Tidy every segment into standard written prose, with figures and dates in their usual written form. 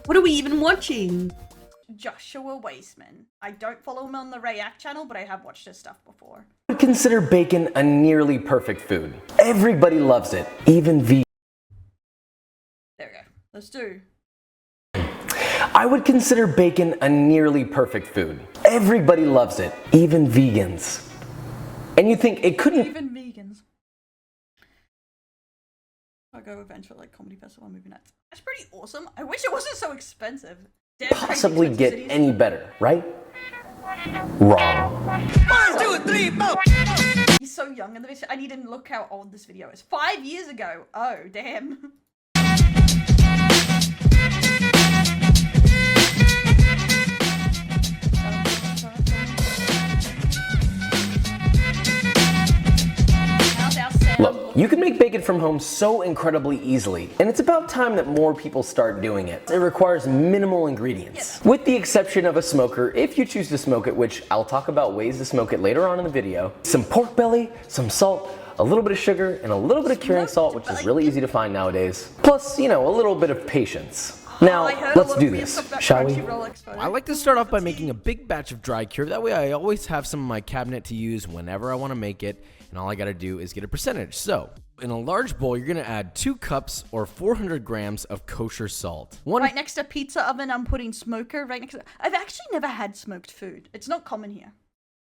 What are we even watching? Joshua Weissman. I don't follow him on the React channel, but I have watched his stuff before. I would consider bacon a nearly perfect food. Everybody loves it, even vegans. There we go. Let's do. I would consider bacon a nearly perfect food. Everybody loves it, even vegans. And you think it couldn't Even vegans. I'll go eventually like comedy festival movie nights. That's pretty awesome. I wish it wasn't so expensive. Damn, possibly get any better, right? Wrong. 1, 2, 3, 4. He's so young in the video. I need to look how old this video is. 5 years ago. Oh, damn. Look, you can make bacon from home so incredibly easily, and it's about time that more people start doing it. It requires minimal ingredients, with the exception of a smoker if you choose to smoke it, which I'll talk about ways to smoke it later on in the video, some pork belly, some salt, a little bit of sugar, and a little bit of curing salt, which is really easy to find nowadays. Plus, you know, a little bit of patience. Now, let's do this, shall we? I like to start off by making a big batch of dry cure. That way I always have some in my cabinet to use whenever I want to make it, and all I gotta do is get a percentage. So, in a large bowl, you're gonna add 2 cups or 400 grams of kosher salt. Right next to pizza oven, I'm putting smoker right next to... I've actually never had smoked food. It's not common here.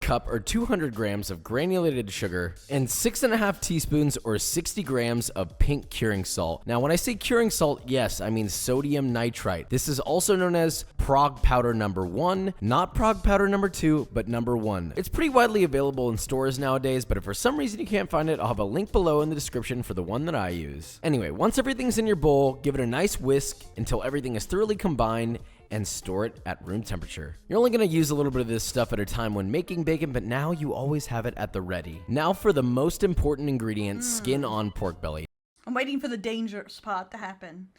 Cup or 200 grams of granulated sugar, and 6.5 teaspoons or 60 grams of pink curing salt. Now, when I say curing salt, yes, I mean sodium nitrite. This is also known as Prague powder number 1, not Prague powder number 2, but number 1. It's pretty widely available in stores nowadays, but if for some reason you can't find it, I'll have a link below in the description for the one that I use. Anyway, once everything's in your bowl, give it a nice whisk until everything is thoroughly combined, and store it at room temperature. You're only going to use a little bit of this stuff at a time when making bacon, but now you always have it at the ready. Now for the most important ingredient, skin on pork belly. I'm waiting for the dangerous part to happen.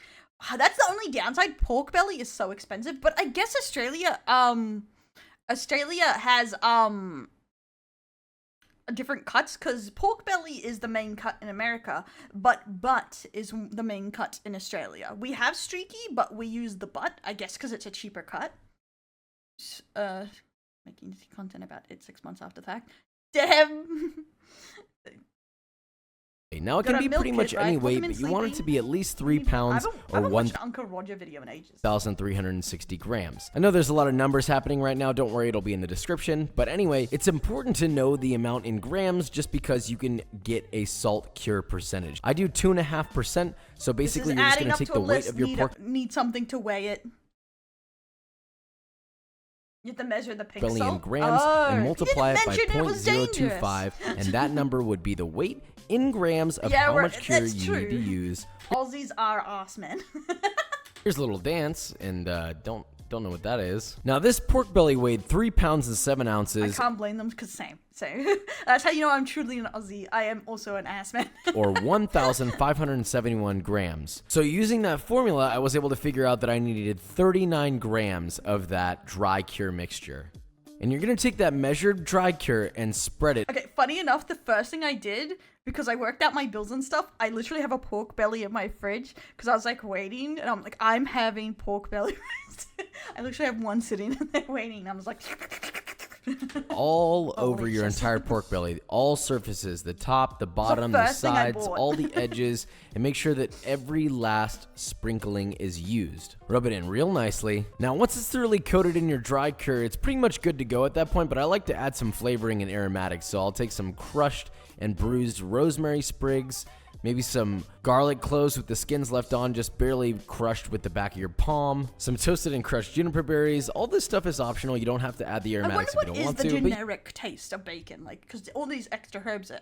That's the only downside. Pork belly is so expensive, but I guess Australia has different cuts, because pork belly is the main cut in America, but butt is the main cut in Australia. We have streaky, but we use the butt, I guess, because it's a cheaper cut. Making content about it 6 months after the fact. Damn. Now it can be pretty much any weight, but you want it to be at least 3 pounds or 1,360 grams. I know there's a lot of numbers happening right now. Don't worry, it'll be in the description. But anyway, it's important to know the amount in grams just because you can get a salt cure percentage. I do 2.5%, so basically you're just going to take the weight of your pork. Need something to weigh it. You have to measure the pink belly in salt grams and multiply it by 0.025, and that number would be the weight in grams of how much cure you need to use. Aussies are ass men. Here's a little dance, and don't know what that is. Now this pork belly weighed 3 pounds and 7 ounces. I can't blame them because same. So that's how you know I'm truly an Aussie. I am also an ass man. Or 1,571 grams. So using that formula, I was able to figure out that I needed 39 grams of that dry cure mixture. And you're gonna take that measured dry cure and spread it. Okay, funny enough, the first thing I did, because I worked out my bills and stuff, I literally have a pork belly in my fridge, because I was like waiting, and I'm like, I'm having pork belly roast. I literally have one sitting in there waiting, and I was like... all over your entire pork belly, all surfaces, the top, the bottom, the sides, all the edges, and make sure that every last sprinkling is used. Rub it in real nicely. Now once it's thoroughly coated in your dry cure, it's pretty much good to go at that point, but I like to add some flavoring and aromatics, so I'll take some crushed and bruised rosemary sprigs, maybe some garlic cloves with the skins left on, just barely crushed with the back of your palm, some toasted and crushed juniper berries. All this stuff is optional. You don't have to add the aromatics if you don't want to. What is the generic taste of bacon? Like, because all these extra herbs are,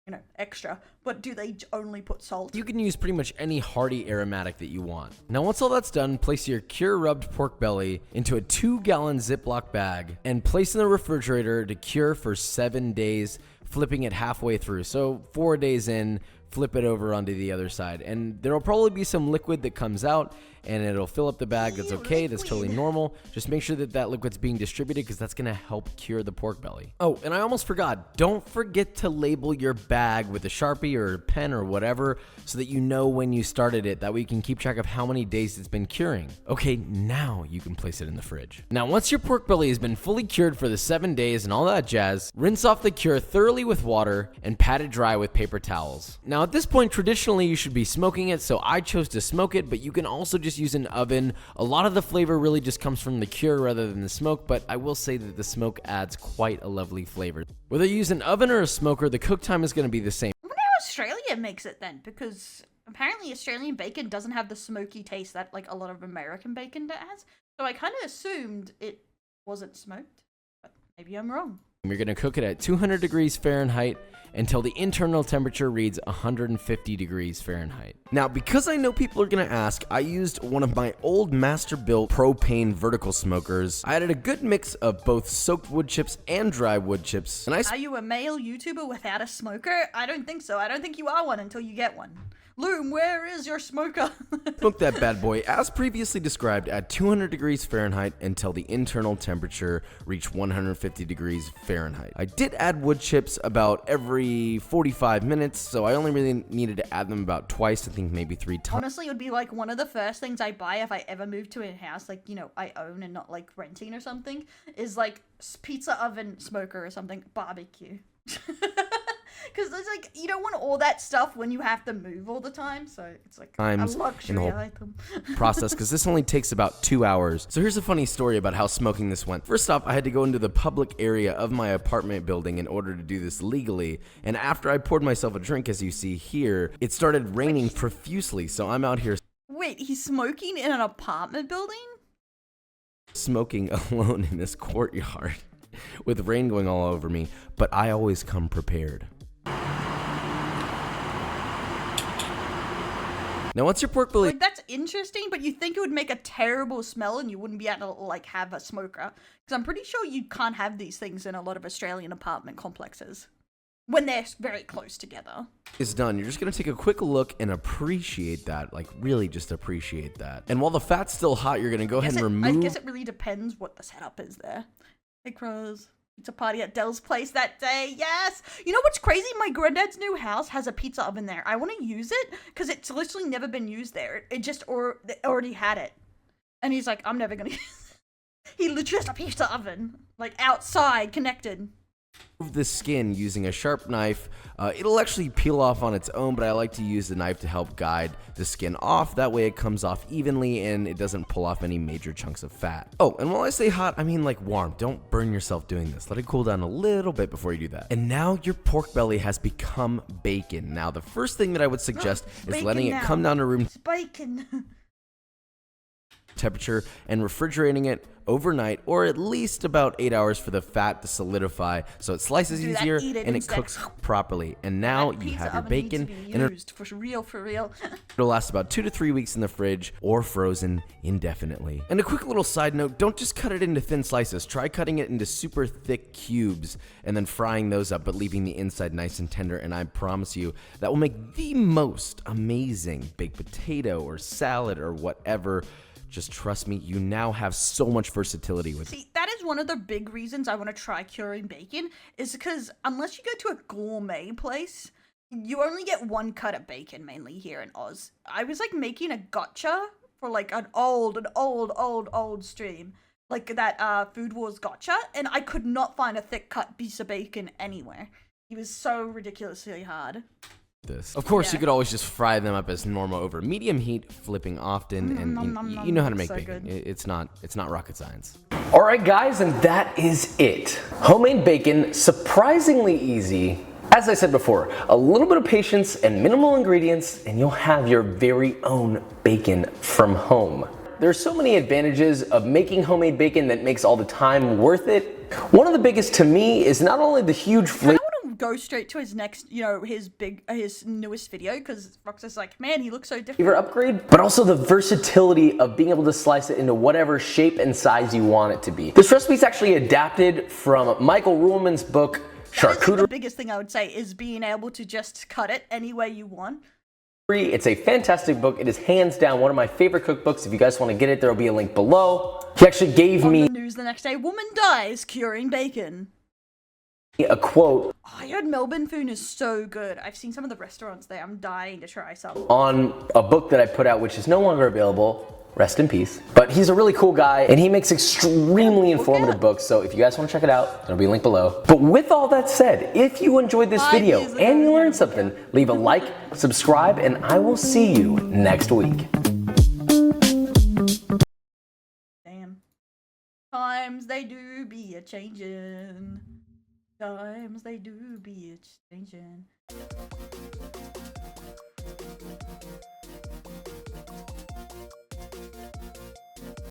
you know, extra, but do they only put salt? You can use pretty much any hearty aromatic that you want. Now once all that's done, place your cure rubbed pork belly into a 2-gallon Ziploc bag and place in the refrigerator to cure for 7 days, flipping it halfway through. So 4 days in, flip it over onto the other side. And there'll probably be some liquid that comes out and it'll fill up the bag. That's okay. That's totally normal. Just make sure that that liquid's being distributed because that's going to help cure the pork belly. Oh, and I almost forgot. Don't forget to label your bag with a Sharpie or a pen or whatever so that you know when you started it. That way you can keep track of how many days it's been curing. Okay, now you can place it in the fridge. Now, once your pork belly has been fully cured for the 7 days and all that jazz, rinse off the cure thoroughly with water and pat it dry with paper towels. Now, at this point, traditionally you should be smoking it, so I chose to smoke it, but you can also just use an oven. A lot of the flavor really just comes from the cure rather than the smoke, but I will say that the smoke adds quite a lovely flavor. Whether you use an oven or a smoker, the cook time is going to be the same. I wonder how Australia makes it then, because apparently Australian bacon doesn't have the smoky taste that like a lot of American bacon has. So I kind of assumed it wasn't smoked, but maybe I'm wrong. We're going to cook it at 200 degrees Fahrenheit until the internal temperature reads 150 degrees Fahrenheit. Now, because I know people are going to ask, I used one of my old master-built propane vertical smokers. I added a good mix of both soaked wood chips and dry wood chips. And Are you a male YouTuber without a smoker? I don't think so. I don't think you are one until you get one. Loom, where is your smoker? smoked that bad boy as previously described at 200 degrees Fahrenheit until the internal temperature reached 150 degrees Fahrenheit. I did add wood chips about every 45 minutes, so I only really needed to add them about twice, I think maybe 3 times. Honestly, it would be like one of the first things I buy if I ever move to a house, like, you know, I own and not like renting or something, is like pizza oven, smoker or something, barbecue. Because it's like, you don't want all that stuff when you have to move all the time, so it's like a luxury item. process, because this only takes about 2 hours. So here's a funny story about how smoking this went. First off, I had to go into the public area of my apartment building in order to do this legally, and after I poured myself a drink, as you see here, it started raining profusely, so I'm out here Wait, he's smoking in an apartment building? smoking alone in this courtyard with rain going all over me, but I always come prepared. Now, once your pork belly... Like, that's interesting, but you think it would make a terrible smell and you wouldn't be able to, like, have a smoker. Because I'm pretty sure you can't have these things in a lot of Australian apartment complexes when they're very close together. is done, you're just going to take a quick look and appreciate that. Like, really just appreciate that. And while the fat's still hot, you're going to go ahead and remove... I guess it really depends what the setup is there. Hey, Crows. Pizza party at Dell's place that day. Yes. You know what's crazy? My granddad's new house has a pizza oven there. I want to use it because it's literally never been used there. It just they already had it. And he's like, I'm never going to use it. He literally has a pizza oven, like outside, connected. The skin using a sharp knife. It'll actually peel off on its own, but I like to use the knife to help guide the skin off. That way it comes off evenly and it doesn't pull off any major chunks of fat. Oh, and while I say hot, I mean like warm. Don't burn yourself doing this. Let it cool down a little bit before you do that. And now your pork belly has become bacon. Now, the first thing that I would suggest is letting it come down to room bacon. temperature and refrigerating it overnight, or at least about 8 hours for the fat to solidify so it slices easier and it cooks properly. And now you have your bacon, and for real. it'll last about 2 to 3 weeks in the fridge or frozen indefinitely. And a quick little side note, don't just cut it into thin slices. Try cutting it into super thick cubes and then frying those up, but leaving the inside nice and tender, and I promise you that will make the most amazing baked potato or salad or whatever. Just trust me, you now have so much versatility with it. See, that is one of the big reasons I want to try curing bacon, is because unless you go to a gourmet place, you only get one cut of bacon, mainly here in Oz. I was like making a gotcha for like an old stream, like that Food Wars gotcha, and I could not find a thick cut piece of bacon anywhere. It was so ridiculously hard. This. Of course, you could always just fry them up as normal over medium heat, flipping often, and you know how to make bacon. It's not rocket science. All right, guys, and that is it. Homemade bacon, surprisingly easy. As I said before, a little bit of patience and minimal ingredients, and you'll have your very own bacon from home. There's so many advantages of making homemade bacon that makes all the time worth it. One of the biggest to me is not only the huge flavor. Go straight to his next, his newest video, because Fox is like, man, he looks so different. Flavor upgrade, but also the versatility of being able to slice it into whatever shape and size you want it to be. This recipe is actually adapted from Michael Ruhlman's book, That is, like, the charcuterie. biggest thing I would say is being able to just cut it any way you want. It's a fantastic book. It is hands down one of my favorite cookbooks. If you guys want to get it, there will be a link below. He actually gave On me the news the next day, woman dies curing bacon. a quote Oh, I heard Melbourne food is so good. I've seen some of the restaurants there. I'm dying to try some. on a book that I put out, which is no longer available. Rest in peace. But he's a really cool guy, and he makes extremely informative books, so if you guys want to check it out, there'll be a link below. But with all that said, if you enjoyed this video and you learned something, leave a like, subscribe, and I will see you next week. Damn. Times they do be a-changin'. Times they do be a-changin'.